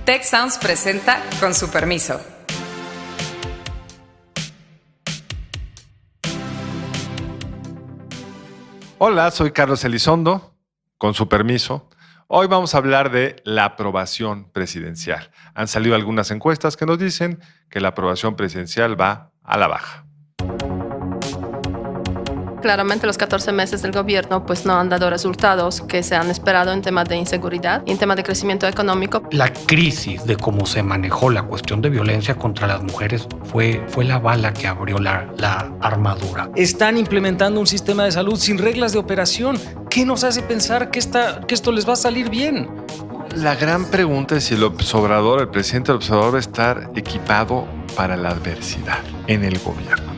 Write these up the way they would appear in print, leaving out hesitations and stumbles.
Tech Sounds presenta Con su permiso. Hola, soy Carlos Elizondo, con su permiso. Hoy vamos a hablar de la aprobación presidencial. Han salido algunas encuestas que nos dicen que la aprobación presidencial va a la baja. Claramente los 14 meses del gobierno pues no han dado resultados que se han esperado en temas de inseguridad y en temas de crecimiento económico. La crisis de cómo se manejó la cuestión de violencia contra las mujeres fue la bala que abrió la armadura. Están implementando un sistema de salud sin reglas de operación. ¿Qué nos hace pensar que esto les va a salir bien? La gran pregunta es si el presidente López Obrador va a estar equipado para la adversidad en el gobierno.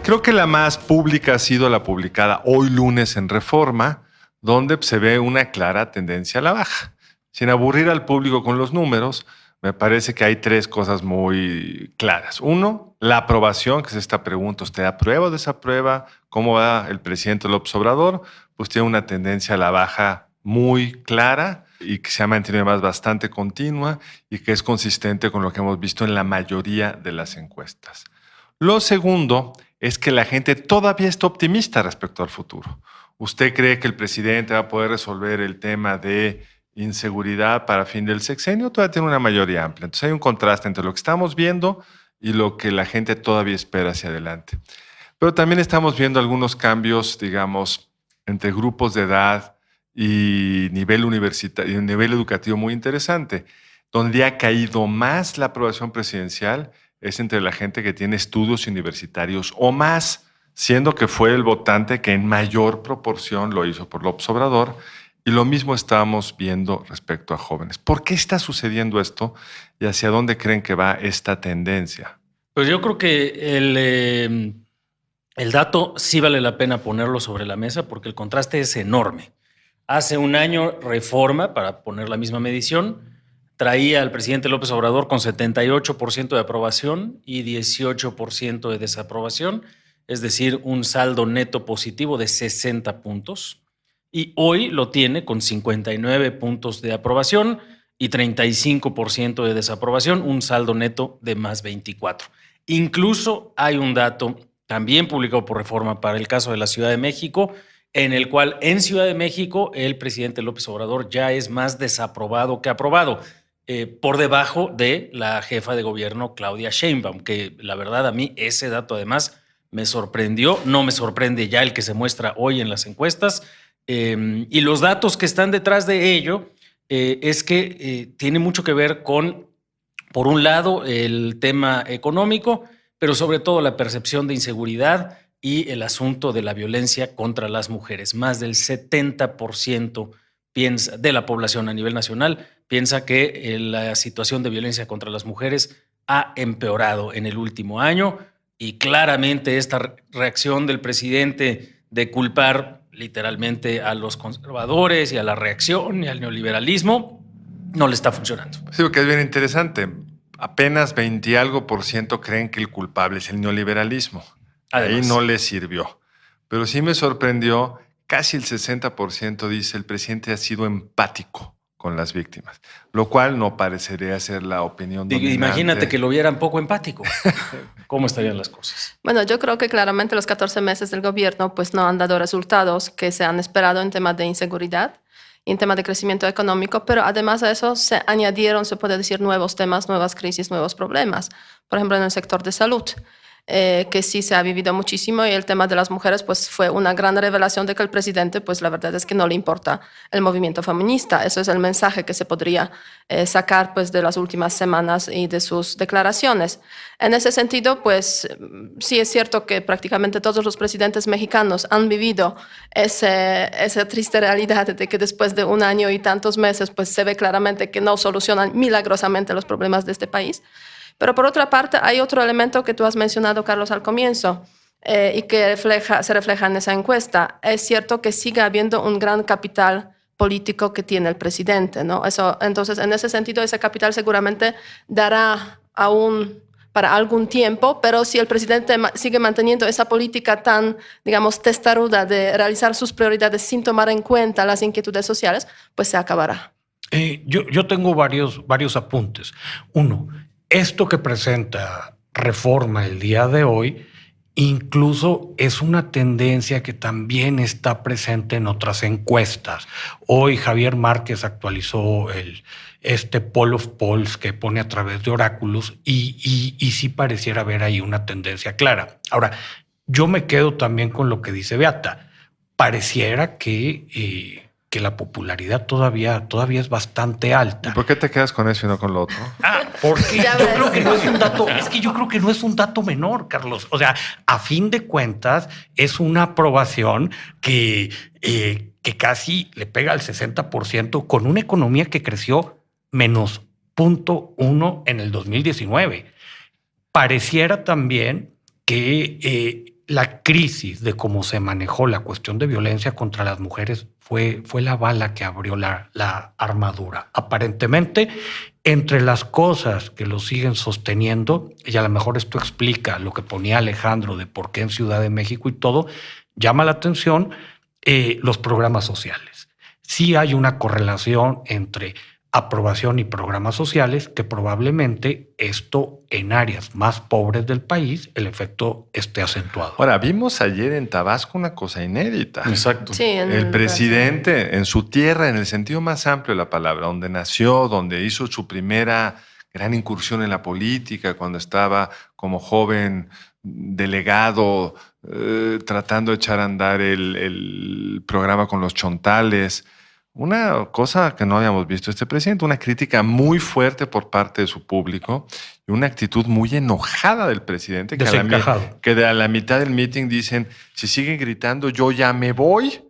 Creo que la más pública ha sido la publicada hoy lunes en Reforma, donde se ve una clara tendencia a la baja. Sin aburrir al público con los números, me parece que hay tres cosas muy claras. Uno, la aprobación, que es esta pregunta: ¿usted aprueba o desaprueba? ¿Cómo va el presidente López Obrador? Pues tiene una tendencia a la baja muy clara y que se ha mantenido además bastante continua y que es consistente con lo que hemos visto en la mayoría de las encuestas. Lo segundo es que la gente todavía está optimista respecto al futuro. ¿Usted cree que el presidente va a poder resolver el tema de inseguridad para fin del sexenio? Todavía tiene una mayoría amplia. Entonces hay un contraste entre lo que estamos viendo y lo que la gente todavía espera hacia adelante. Pero también estamos viendo algunos cambios, digamos, entre grupos de edad y nivel universitario, nivel educativo muy interesante. Donde ha caído más la aprobación presidencial es entre la gente que tiene estudios universitarios o más, siendo que fue el votante que en mayor proporción lo hizo por López Obrador, y lo mismo estábamos viendo respecto a jóvenes. ¿Por qué está sucediendo esto y hacia dónde creen que va esta tendencia? Pues yo creo que el dato sí vale la pena ponerlo sobre la mesa porque el contraste es enorme. Hace un año Reforma, para poner la misma medición, traía al presidente López Obrador con 78% de aprobación y 18% de desaprobación, es decir, un saldo neto positivo de 60 puntos. Y hoy lo tiene con 59 puntos de aprobación y 35% de desaprobación, un saldo neto de más 24. Incluso hay un dato también publicado por Reforma para el caso de la Ciudad de México, en el cual en Ciudad de México el presidente López Obrador ya es más desaprobado que aprobado. Por debajo de la jefa de gobierno Claudia Sheinbaum, que la verdad a mí ese dato además me sorprendió, no me sorprende ya el que se muestra hoy en las encuestas, y los datos que están detrás de ello es que tiene mucho que ver con, por un lado, el tema económico, pero sobre todo la percepción de inseguridad y el asunto de la violencia contra las mujeres. Más del 70% de la población a nivel nacional piensa que la situación de violencia contra las mujeres ha empeorado en el último año y claramente esta reacción del presidente de culpar literalmente a los conservadores y a la reacción y al neoliberalismo no le está funcionando. Sí, porque es bien interesante. Apenas 20 y algo % creen que el culpable es el neoliberalismo. Además, ahí no le sirvió. Pero sí me sorprendió, casi el 60% dice el presidente ha sido empático con las víctimas, lo cual no parecería ser la opinión dominante. Imagínate que lo vieran poco empático. ¿Cómo estarían las cosas? Bueno, yo creo que claramente los 14 meses del gobierno pues no han dado resultados que se han esperado en temas de inseguridad y en temas de crecimiento económico, pero además de eso se añadieron, se puede decir, nuevos temas, nuevas crisis, nuevos problemas. Por ejemplo, en el sector de salud, que sí se ha vivido muchísimo, y el tema de las mujeres pues fue una gran revelación de que el presidente pues la verdad es que no le importa el movimiento feminista. Eso es el mensaje que se podría sacar pues de las últimas semanas y de sus declaraciones. En ese sentido pues sí es cierto que prácticamente todos los presidentes mexicanos han vivido esa triste realidad de que después de un año y tantos meses pues se ve claramente que no solucionan milagrosamente los problemas de este país. Pero por otra parte, hay otro elemento que tú has mencionado, Carlos, al comienzo, y que se refleja en esa encuesta. Es cierto que sigue habiendo un gran capital político que tiene el presidente, ¿no? Entonces, en ese sentido, ese capital seguramente dará aún para algún tiempo, pero si el presidente sigue manteniendo esa política tan, digamos, testaruda de realizar sus prioridades sin tomar en cuenta las inquietudes sociales, pues se acabará. Yo tengo varios apuntes. Uno, esto que presenta Reforma el día de hoy incluso es una tendencia que también está presente en otras encuestas. Hoy Javier Márquez actualizó este Poll of Polls que pone a través de oráculos y sí pareciera haber ahí una tendencia clara. Ahora, yo me quedo también con lo que dice Beata. Pareciera que la popularidad todavía es bastante alta. ¿Y por qué te quedas con eso y no con lo otro? Porque yo creo que no es un dato, es que yo creo que no es un dato menor, Carlos. O sea, a fin de cuentas, es una aprobación que casi le pega al 60% con una economía que creció menos 0.1 en el 2019. Pareciera también que la crisis de cómo se manejó la cuestión de violencia contra las mujeres fue la bala que abrió la armadura. Aparentemente, entre las cosas que lo siguen sosteniendo, y a lo mejor esto explica lo que ponía Alejandro de por qué en Ciudad de México y todo, llama la atención los programas sociales. Sí hay una correlación entre aprobación y programas sociales que probablemente esto en áreas más pobres del país el efecto esté acentuado. Ahora, vimos ayer en Tabasco una cosa inédita. Exacto. Sí, El presidente en su tierra, en el sentido más amplio de la palabra, donde nació, donde hizo su primera gran incursión en la política, cuando estaba como joven delegado tratando de echar a andar el programa con los chontales. Una cosa que no habíamos visto este presidente, una crítica muy fuerte por parte de su público y una actitud muy enojada del presidente que a la mitad del meeting dicen, si siguen gritando yo ya me voy.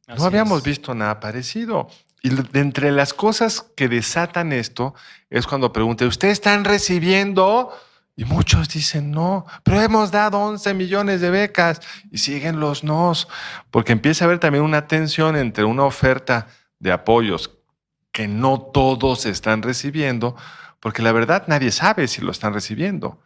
No habíamos visto nada parecido. Y de entre las cosas que desatan esto es cuando pregunta, ¿ustedes están recibiendo? Y muchos dicen no, pero hemos dado 11 millones de becas y siguen los nos, porque empieza a haber también una tensión entre una oferta de apoyos que no todos están recibiendo, porque la verdad nadie sabe si lo están recibiendo.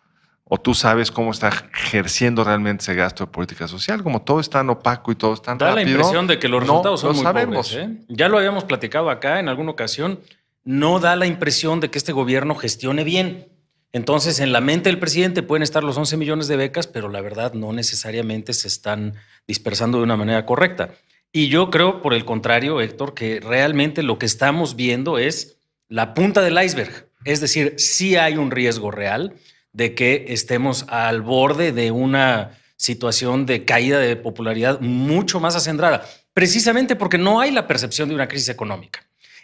O tú sabes cómo está ejerciendo realmente ese gasto de política social, como todo es tan opaco y todo es tan rápido. Da la impresión de que los resultados son muy sabemos. pobres. Ya lo habíamos platicado acá en alguna ocasión. No da la impresión de que este gobierno gestione bien. Entonces, en la mente del presidente pueden estar los 11 millones de becas, pero la verdad no necesariamente se están dispersando de una manera correcta. Y yo creo, por el contrario, Héctor, que realmente lo que estamos viendo es la punta del iceberg. Es decir, sí hay un riesgo real de que estemos al borde de una situación de caída de popularidad mucho más acendrada, precisamente porque no hay la percepción de una crisis económica.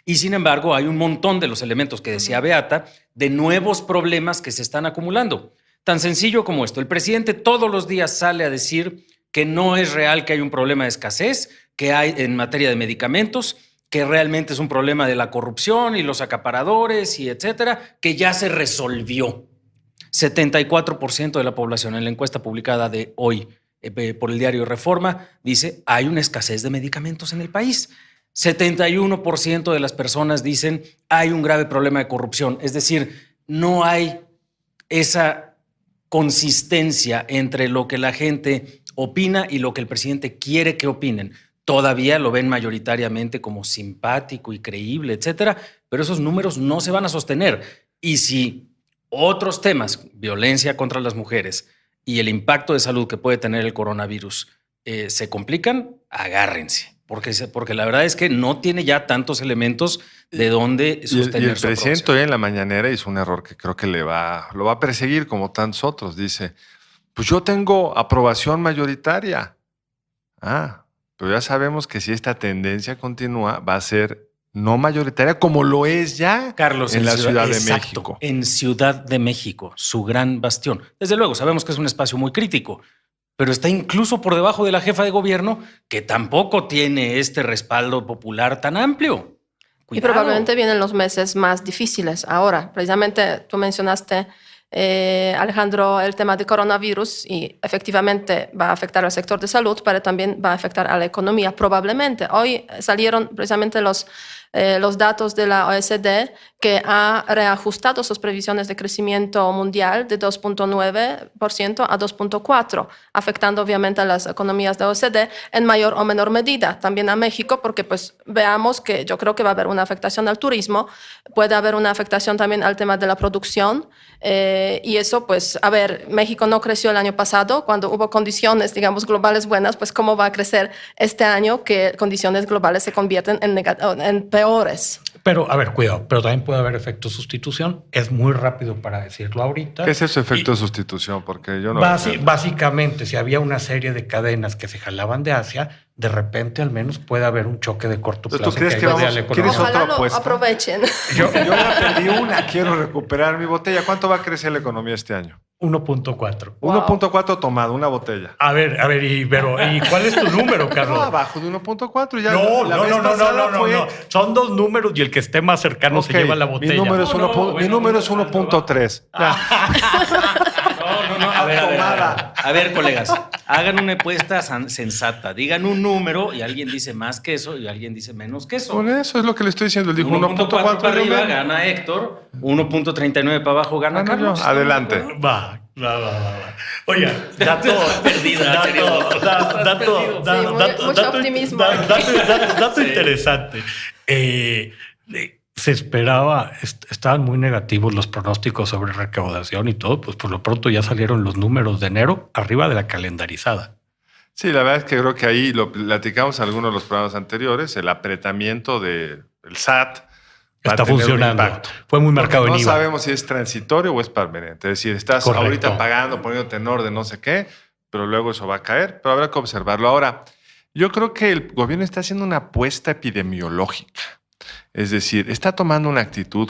Y sin embargo, hay un montón de los elementos que decía Beata, de nuevos problemas que se están acumulando. Tan sencillo como esto. El presidente todos los días sale a decir que no es real que hay un problema de escasez, que hay en materia de medicamentos, que realmente es un problema de la corrupción y los acaparadores y etcétera, que ya se resolvió. 74% de la población en la encuesta publicada de hoy por el diario Reforma dice hay una escasez de medicamentos en el país. 71% de las personas dicen hay un grave problema de corrupción. Es decir, no hay esa consistencia entre lo que la gente opina y lo que el presidente quiere que opinen. Todavía lo ven mayoritariamente como simpático y creíble, etcétera, pero esos números no se van a sostener. Y si otros temas, violencia contra las mujeres y el impacto de salud que puede tener el coronavirus se complican, agárrense. Porque la verdad es que no tiene ya tantos elementos de dónde sostener y el su presidente hoy en la mañanera hizo un error que creo que lo va a perseguir como tantos otros. Dice, pues yo tengo aprobación mayoritaria. Pero ya sabemos que si esta tendencia continúa va a ser no mayoritaria como lo es ya, Carlos, en la Ciudad de exacto, México. En Ciudad de México, su gran bastión. Desde luego, sabemos que es un espacio muy crítico, pero está incluso por debajo de la jefa de gobierno, que tampoco tiene este respaldo popular tan amplio. Cuidado. Y probablemente vienen los meses más difíciles ahora. Precisamente tú mencionaste, Alejandro, el tema de coronavirus y efectivamente va a afectar al sector de salud, pero también va a afectar a la economía probablemente. Hoy salieron precisamente los los datos de la OECD, que ha reajustado sus previsiones de crecimiento mundial de 2.9% a 2.4%, afectando obviamente a las economías de OECD en mayor o menor medida, también a México, porque pues veamos que yo creo que va a haber una afectación al turismo, puede haber una afectación también al tema de la producción, y eso pues, a ver, México no creció el año pasado, cuando hubo condiciones, digamos, globales buenas, pues cómo va a crecer este año que condiciones globales se convierten en peores. Pero, a ver, cuidado, pero también puede haber efecto sustitución. Es muy rápido para decirlo ahorita. ¿Qué es ese efecto de sustitución? Porque yo no... Básicamente, si había una serie de cadenas que se jalaban de Asia, de repente al menos puede haber un choque de corto plazo. ¿Tú crees que vamos, ¿quieres Ojalá otra lo apuesta? aprovechen. Yo ya perdí una, quiero recuperar mi botella. ¿Cuánto va a crecer la economía este año? 1.4. Wow. 1.4 tomado, una botella. A ver, ¿y cuál es tu número, Carlos? No, abajo de 1.4. Ya No. fue... Son dos números y el que esté más cercano se lleva la botella. Mi número es 1.3. No. A ver, colegas, hagan una apuesta sensata. Digan un número y alguien dice más que eso y alguien dice menos que eso. Por eso es lo que le estoy diciendo. Él dijo 1.4 para arriba yo gana Héctor, 1.39 para abajo gana Carlos. Adelante. Va. Oiga, dato Mucho optimismo. Dato interesante. Se esperaba, estaban muy negativos los pronósticos sobre recaudación y todo, pues por lo pronto ya salieron los números de enero arriba de la calendarizada. Sí, la verdad es que creo que ahí lo platicamos en algunos de los programas anteriores, el apretamiento del SAT está funcionando. Fue muy marcado en IVA. No sabemos si es transitorio o es permanente. Es decir, estás Correcto. ahorita pagando, poniéndote en orden, no sé qué, pero luego eso va a caer, pero habrá que observarlo. Ahora, yo creo que el gobierno está haciendo una apuesta epidemiológica. Es decir, está tomando una actitud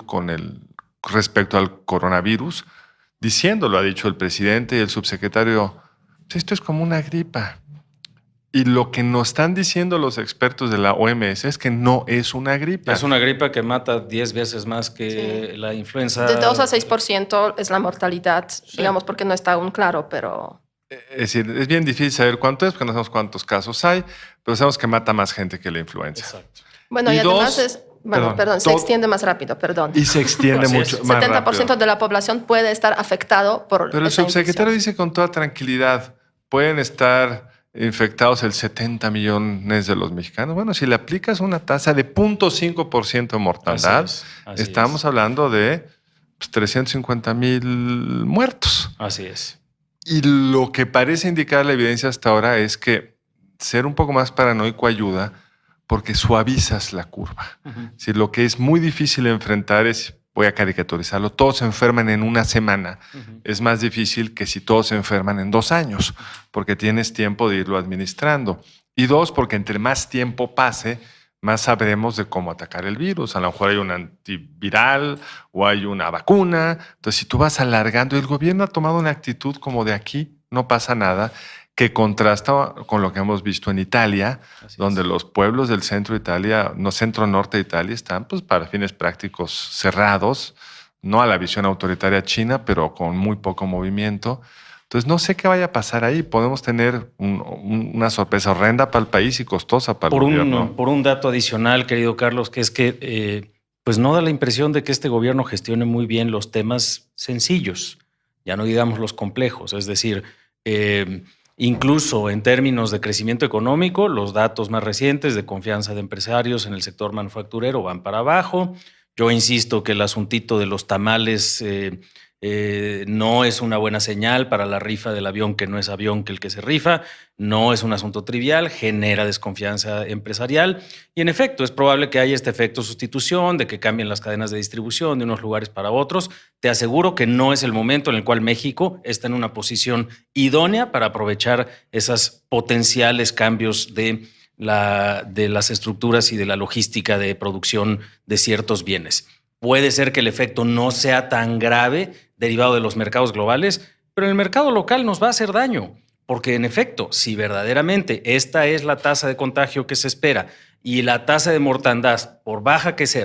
respecto al coronavirus, diciéndolo, ha dicho el presidente y el subsecretario, esto es como una gripa. Y lo que nos están diciendo los expertos de la OMS es que no es una gripa. Es una gripa que mata 10 veces más que la influenza. De 2 a 6% es la mortalidad, digamos, porque no está aún claro, pero... Es decir, es bien difícil saber cuánto es, porque no sabemos cuántos casos hay, pero sabemos que mata más gente que la influenza. Exacto. Bueno, y además se extiende más rápido, Y se extiende mucho más 70% rápido. de la población puede estar afectado por Pero el esta subsecretario infección. dice con toda tranquilidad, pueden estar infectados el 70 millones de los mexicanos. Bueno, si le aplicas una tasa de 0.5% de mortandad, Así estamos hablando de 350,000 muertos. Así es. Y lo que parece indicar la evidencia hasta ahora es que ser un poco más paranoico ayuda porque suavizas la curva. Si lo que es muy difícil enfrentar es, voy a caricaturizarlo, todos se enferman en una semana. Es más difícil que si todos se enferman en 2 años, porque tienes tiempo de irlo administrando. Y 2, porque entre más tiempo pase, más sabremos de cómo atacar el virus. A lo mejor hay un antiviral o hay una vacuna. Entonces, si tú vas alargando, el gobierno ha tomado una actitud como de aquí no pasa nada, que contrasta con lo que hemos visto en Italia, donde los pueblos del centro de Italia, centro-norte de Italia, están pues, para fines prácticos cerrados, no a la visión autoritaria china, pero con muy poco movimiento. Entonces, no sé qué vaya a pasar ahí. Podemos tener una sorpresa horrenda para el país y costosa para el gobierno. Por un dato adicional, querido Carlos, que es que pues no da la impresión de que este gobierno gestione muy bien los temas sencillos, ya no digamos los complejos. Es decir, incluso en términos de crecimiento económico, los datos más recientes de confianza de empresarios en el sector manufacturero van para abajo. Yo insisto que el asuntito de los tamales no es una buena señal para la rifa del avión que no es avión que el que se rifa. No es un asunto trivial, genera desconfianza empresarial y en efecto es probable que haya este efecto sustitución, de que cambien las cadenas de distribución de unos lugares para otros. Te aseguro que no es el momento en el cual México está en una posición idónea para aprovechar esos potenciales cambios de las estructuras y de la logística de producción de ciertos bienes. Puede ser que el efecto no sea tan grave derivado de los mercados globales, pero en el mercado local nos va a hacer daño, porque en efecto, si verdaderamente esta es la tasa de contagio que se espera y la tasa de mortandad, por baja que sea,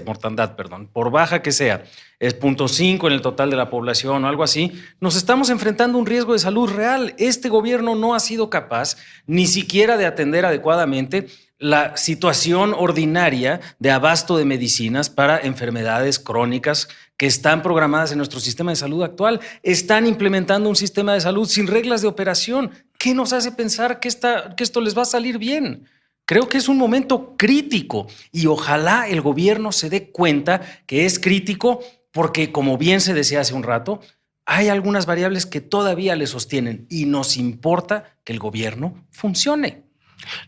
es 0.5 en el total de la población o algo así, nos estamos enfrentando a un riesgo de salud real. Este gobierno no ha sido capaz ni siquiera de atender adecuadamente la situación ordinaria de abasto de medicinas para enfermedades crónicas que están programadas en nuestro sistema de salud actual. Están implementando un sistema de salud sin reglas de operación. ¿Qué nos hace pensar que esto les va a salir bien? Creo que es un momento crítico y ojalá el gobierno se dé cuenta que es crítico porque, como bien se decía hace un rato, hay algunas variables que todavía le sostienen y nos importa que el gobierno funcione.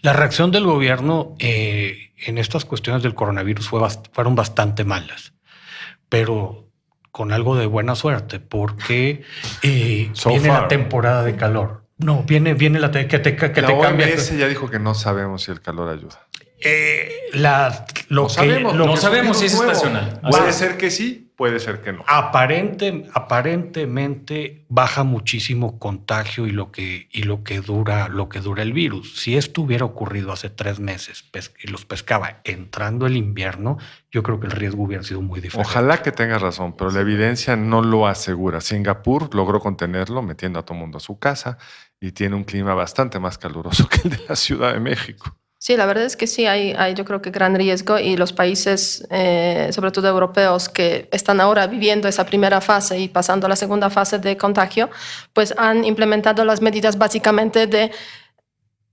La reacción del gobierno en estas cuestiones del coronavirus fueron bastante malas, pero con algo de buena suerte, porque viene la temporada de calor. No, viene la que te cambia. La OMS ya dijo que no sabemos si el calor ayuda. No sabemos si es estacional. Puede ser que sí, puede ser que no. Aparentemente baja muchísimo contagio y lo que dura el virus. Si esto hubiera ocurrido hace 3 meses y los pescaba entrando el invierno, yo creo que el riesgo hubiera sido muy diferente. Ojalá que tengas razón, pero la evidencia no lo asegura. Singapur logró contenerlo metiendo a todo mundo a su casa y tiene un clima bastante más caluroso que el de la Ciudad de México. Sí, la verdad es que sí, hay yo creo que gran riesgo y los países, sobre todo europeos, que están ahora viviendo esa primera fase y pasando a la segunda fase de contagio, pues han implementado las medidas básicamente de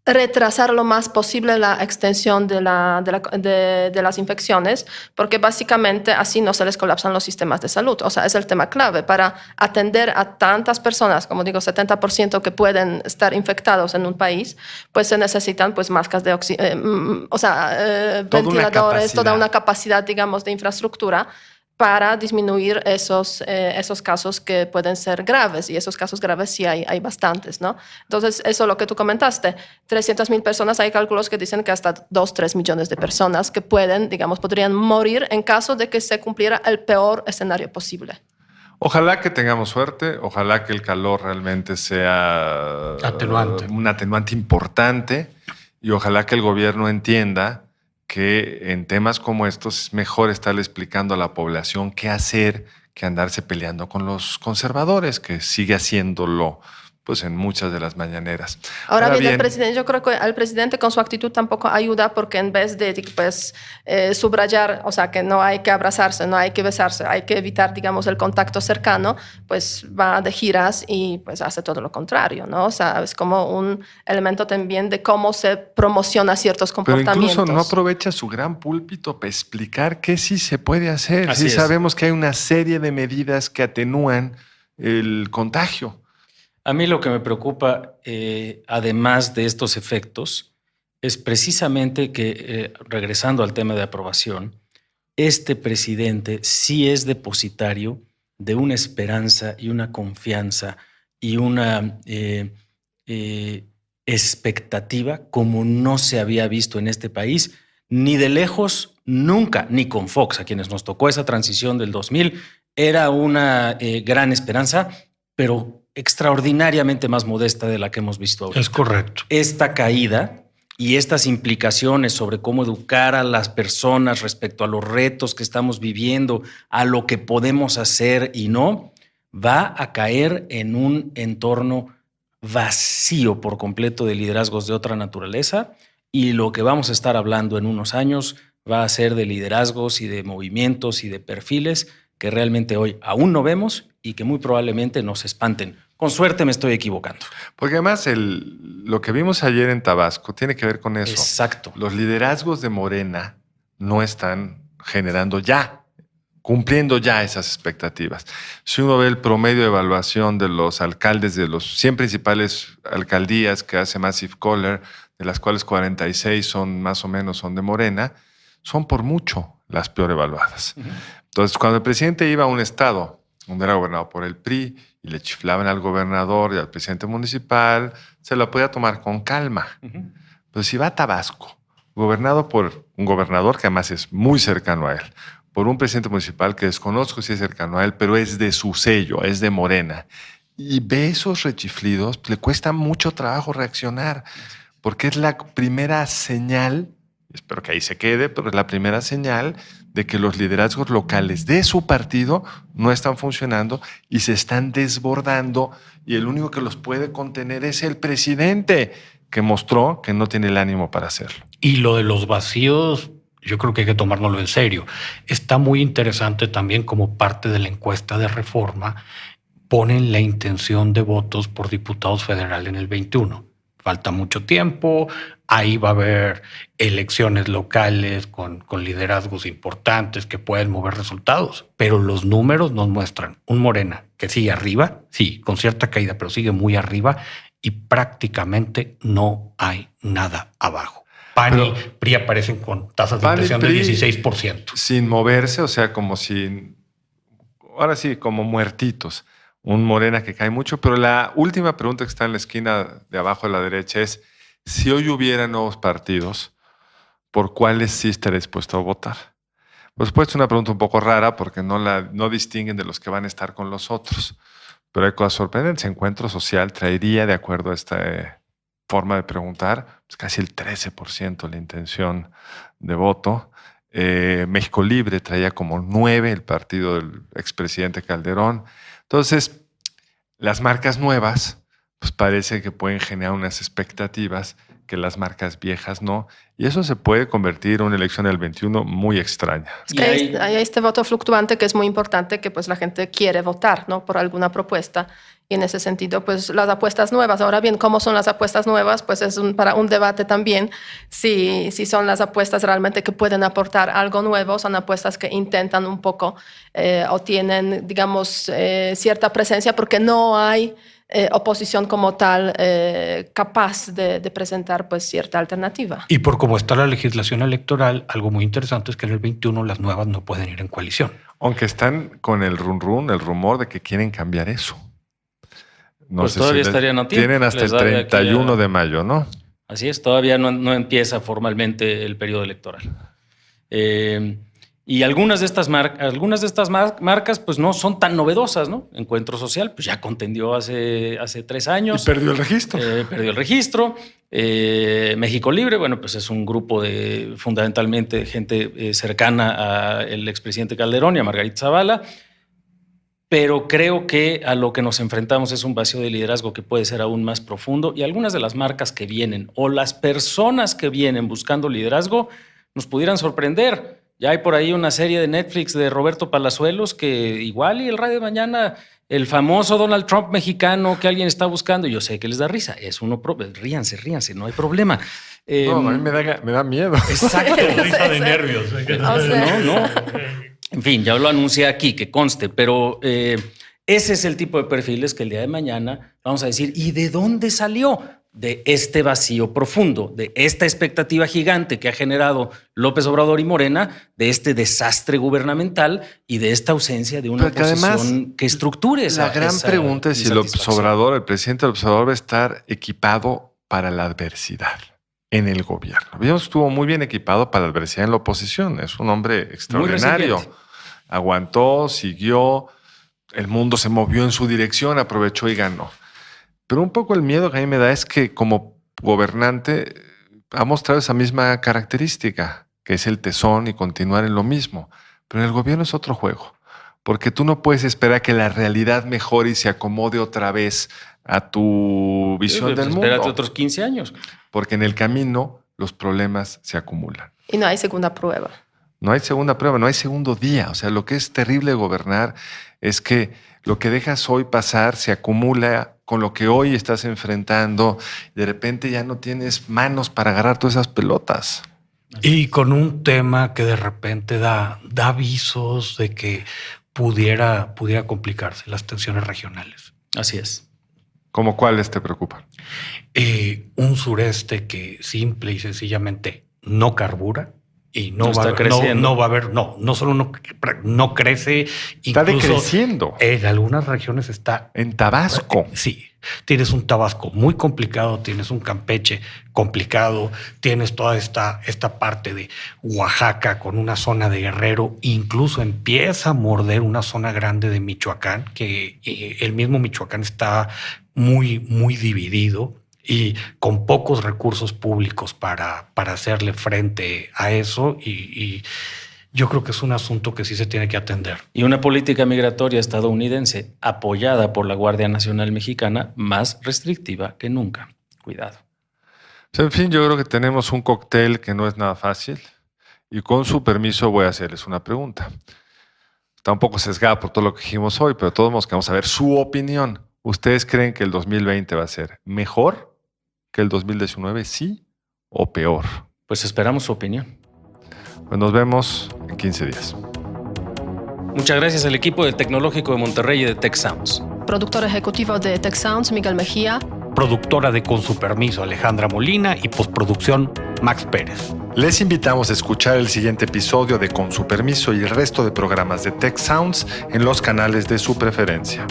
retrasar lo más posible la extensión de las infecciones, porque básicamente así no se les colapsan los sistemas de salud. O sea, es el tema clave para atender a tantas personas, como digo, 70% que pueden estar infectados en un país, pues se necesitan pues máscaras de ventiladores, toda una capacidad, digamos, de infraestructura para disminuir esos casos que pueden ser graves. Y esos casos graves sí hay bastantes, ¿no? Entonces, eso es lo que tú comentaste. 300,000 personas, hay cálculos que dicen que hasta 2-3 millones de personas que podrían morir en caso de que se cumpliera el peor escenario posible. Ojalá que tengamos suerte, ojalá que el calor realmente sea un atenuante importante y ojalá que el gobierno entienda que en temas como estos es mejor estarle explicando a la población qué hacer que andarse peleando con los conservadores, que sigue haciéndolo pues en muchas de las mañaneras. Ahora bien, el presidente, yo creo que al presidente con su actitud tampoco ayuda, porque en vez de pues, subrayar, o sea, que no hay que abrazarse, no hay que besarse, hay que evitar, digamos, el contacto cercano, pues va de giras y pues hace todo lo contrario, ¿no? O sea, es como un elemento también de cómo se promociona ciertos comportamientos. Pero incluso no aprovecha su gran púlpito para explicar qué sí se puede hacer. Así sí es. Sabemos que hay una serie de medidas que atenúan el contagio. A mí lo que me preocupa, además de estos efectos, es precisamente que, regresando al tema de aprobación, este presidente sí es depositario de una esperanza y una confianza y una expectativa como no se había visto en este país, ni de lejos, nunca, ni con Fox, a quienes nos tocó esa transición del 2000, era una gran esperanza, pero extraordinariamente más modesta de la que hemos visto ahora. Es correcto. Esta caída y estas implicaciones sobre cómo educar a las personas respecto a los retos que estamos viviendo, a lo que podemos hacer y no, va a caer en un entorno vacío por completo de liderazgos de otra naturaleza, y lo que vamos a estar hablando en unos años va a ser de liderazgos y de movimientos y de perfiles que realmente hoy aún no vemos y que muy probablemente nos espanten. Con suerte me estoy equivocando. Porque además lo que vimos ayer en Tabasco tiene que ver con eso. Exacto. Los liderazgos de Morena no están cumpliendo ya esas expectativas. Si uno ve el promedio de evaluación de los alcaldes de los 100 principales alcaldías que hace Massive Caller, de las cuales 46 son más o menos de Morena, son por mucho las peor evaluadas. Uh-huh. Entonces, cuando el presidente iba a un estado donde era gobernado por el PRI y le chiflaban al gobernador y al presidente municipal, se la podía tomar con calma. Uh-huh. Pero si va a Tabasco, gobernado por un gobernador que además es muy cercano a él, por un presidente municipal que desconozco si es cercano a él, pero es de su sello, es de Morena, y ve esos rechiflidos, pues le cuesta mucho trabajo reaccionar, porque es la primera señal, espero que ahí se quede, pero es la primera señal de que los liderazgos locales de su partido no están funcionando y se están desbordando, y el único que los puede contener es el presidente. que mostró que no tiene el ánimo para hacerlo. Y lo de los vacíos, yo creo que hay que tomárnoslo en serio. Está muy interesante también como parte de la encuesta de Reforma, ponen la intención de votos por diputados federales en el 21. Falta mucho tiempo, ahí va a haber elecciones locales con liderazgos importantes que pueden mover resultados, pero los números nos muestran un Morena que sigue arriba, sí, con cierta caída, pero sigue muy arriba y prácticamente no hay nada abajo. PAN y PRI aparecen con tasas de inflación del 16%. Sin moverse, o sea, como si, ahora sí, como muertitos. Un Morena que cae mucho, pero la última pregunta que está en la esquina de abajo a la derecha es, si hoy hubiera nuevos partidos, ¿por cuáles sí estaría dispuesto a votar? Por supuesto, es una pregunta un poco rara porque no distinguen de los que van a estar con los otros, pero hay cosas sorprendentes. Encuentro Social traería, de acuerdo a esta forma de preguntar, pues casi el 13% la intención de voto. México Libre traía como 9%, el partido del expresidente Calderón. Entonces, las marcas nuevas, pues parece que pueden generar unas expectativas que las marcas viejas no. Y eso se puede convertir en una elección del 21 muy extraña. Es que hay este voto fluctuante que es muy importante, que pues la gente quiere votar, ¿no?, por alguna propuesta. Y en ese sentido, pues las apuestas nuevas. Ahora bien, ¿cómo son las apuestas nuevas? Pues es para un debate también. Si son las apuestas realmente que pueden aportar algo nuevo, son apuestas que intentan un poco o tienen, digamos, cierta presencia porque no hay oposición como tal capaz de presentar pues cierta alternativa. Y por cómo está la legislación electoral, algo muy interesante es que en el 21 las nuevas no pueden ir en coalición. Aunque están con el rumor de que quieren cambiar eso. No pues sé todavía si estarían a tiempo. Tienen hasta el 31 de mayo, ¿no? Así es, todavía no empieza formalmente el periodo electoral. Y algunas de estas marcas pues no son tan novedosas, ¿no? Encuentro Social pues ya contendió hace 3 años. Y perdió el registro. Perdió el registro. México Libre, bueno, pues es un grupo de fundamentalmente gente cercana al expresidente Calderón y a Margarita Zavala. Pero creo que a lo que nos enfrentamos es un vacío de liderazgo que puede ser aún más profundo y algunas de las marcas que vienen o las personas que vienen buscando liderazgo nos pudieran sorprender. Ya hay por ahí una serie de Netflix de Roberto Palazuelos que igual y el radio de mañana, el famoso Donald Trump mexicano que alguien está buscando, yo sé que les da risa, es uno ríanse, no hay problema. No, a mí me da miedo. Exacto, risa de nervios. O sea, No. En fin, ya lo anuncié aquí, que conste, pero ese es el tipo de perfiles que el día de mañana vamos a decir, ¿y de dónde salió? De este vacío profundo, de esta expectativa gigante que ha generado López Obrador y Morena, de este desastre gubernamental y de esta ausencia de una oposición que estructure esa. La gran pregunta es si López Obrador, el presidente López Obrador, va a estar equipado para la adversidad en el gobierno. Vimos que estuvo muy bien equipado para la adversidad en la oposición. Es un hombre extraordinario. Aguantó, siguió, el mundo se movió en su dirección, aprovechó y ganó. Pero un poco el miedo que a mí me da es que como gobernante ha mostrado esa misma característica, que es el tesón y continuar en lo mismo. Pero en el gobierno es otro juego, porque tú no puedes esperar que la realidad mejore y se acomode otra vez a tu visión del mundo. Espérate otros 15 años. Porque en el camino los problemas se acumulan. Y no hay segunda prueba. No hay segunda prueba, no hay segundo día. O sea, lo que es terrible de gobernar es que lo que dejas hoy pasar se acumula con lo que hoy estás enfrentando. De repente ya no tienes manos para agarrar todas esas pelotas. Y con un tema que de repente da avisos de que pudiera complicarse, las tensiones regionales. Así es. ¿Cómo cuáles te preocupan? Un sureste que simple y sencillamente no carbura. Y no solo no crece, está incluso decreciendo. En algunas regiones está. En Tabasco. Sí, tienes un Tabasco muy complicado, tienes un Campeche complicado, tienes toda esta parte de Oaxaca con una zona de Guerrero, incluso empieza a morder una zona grande de Michoacán, que el mismo Michoacán está muy, muy dividido. Y con pocos recursos públicos para hacerle frente a eso. Y yo creo que es un asunto que sí se tiene que atender. Y una política migratoria estadounidense apoyada por la Guardia Nacional Mexicana más restrictiva que nunca. Cuidado. En fin, yo creo que tenemos un cóctel que no es nada fácil y con su permiso voy a hacerles una pregunta. Está un poco sesgada por todo lo que dijimos hoy, pero de todos modos queremos saber su opinión. ¿Ustedes creen que el 2020 va a ser mejor que el 2019, sí o peor? Pues esperamos su opinión. Pues nos vemos en 15 días. Muchas gracias al equipo del Tecnológico de Monterrey y de Tech Sounds. Productor ejecutivo de Tech Sounds, Miguel Mejía. Productora de Con su permiso, Alejandra Molina, y postproducción, Max Pérez. Les invitamos a escuchar el siguiente episodio de Con su permiso y el resto de programas de Tech Sounds en los canales de su preferencia.